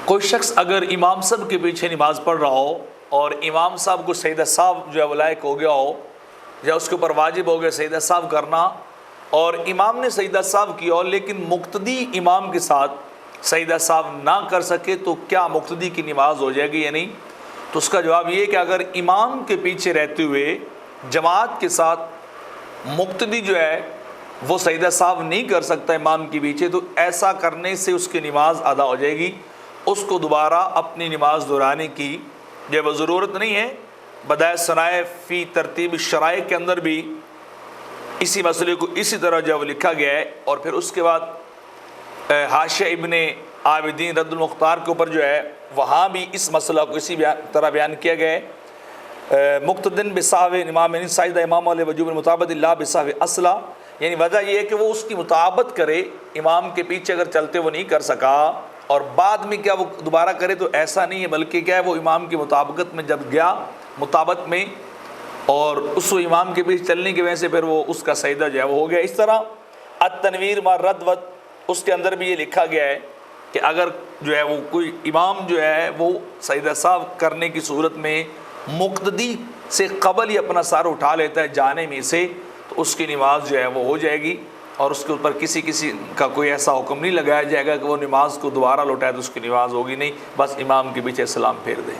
कोई शख्स अगर इमाम साहब के पीछे नमाज़ पढ़ रहा हो और इमाम साहब को सजदा साहब जो है वो लायक हो गया हो या उसके ऊपर वाजिब हो गया सजदा साहब करना, और इमाम ने सजदा साहब किया हो लेकिन मुक्तदी इमाम के साथ सजदा साहब ना कर सके, तो क्या मुक्तदी की नमाज हो जाएगी या नहीं? तो उसका जवाब ये है कि अगर इमाम के पीछे रहते हुए जमात के साथ मुक्तदी जो है वो सजदा साहब नहीं कर सकता इमाम के पीछे, तो ऐसा करने से उसकी नमाज अदा हो जाएगी। उसको दोबारा अपनी नमाज दोहराने की जब ज़रूरत नहीं है। बदाए सनाए फ़ी तरतीब शराय के अंदर भी इसी मसले को इसी तरह जब लिखा गया है, और फिर उसके बाद हाशिया इब्ने आबिदीन रद्दुल मुख्तार के ऊपर जो है वहाँ भी इस मसला को इसी तरह बयान किया गया है। मुक्तदिन बिसाव इमाम साइदा इमाम वजूब मुताबत ला बिसाव असला, यानी वजह यह है कि वो उसकी मुताबत करे, इमाम के पीछे अगर चलते वो नहीं कर सका और बाद में क्या वो दोबारा करे, तो ऐसा नहीं है, बल्कि क्या है वो इमाम की मुताबकत में जब गया मुताबत में और उस इमाम के पीछे चलने की वजह से फिर वो उसका सजदा जो है वो हो गया। इस तरह अत-तनवीर मा रद्वत उसके अंदर भी ये लिखा गया है कि अगर जो है वो कोई इमाम जो है वो सजदा साहब करने की सूरत में मुक्तदी से कबल ही अपना सर उठा लेता है जाने में से, तो उसकी नमाज जो है वो हो जाएगी और उसके ऊपर किसी का कोई ऐसा हुक्म नहीं लगाया जाएगा कि वो नमाज को दोबारा लौटाए तो उसकी नमाज होगी नहीं, बस इमाम के पीछे सलाम फेर दे।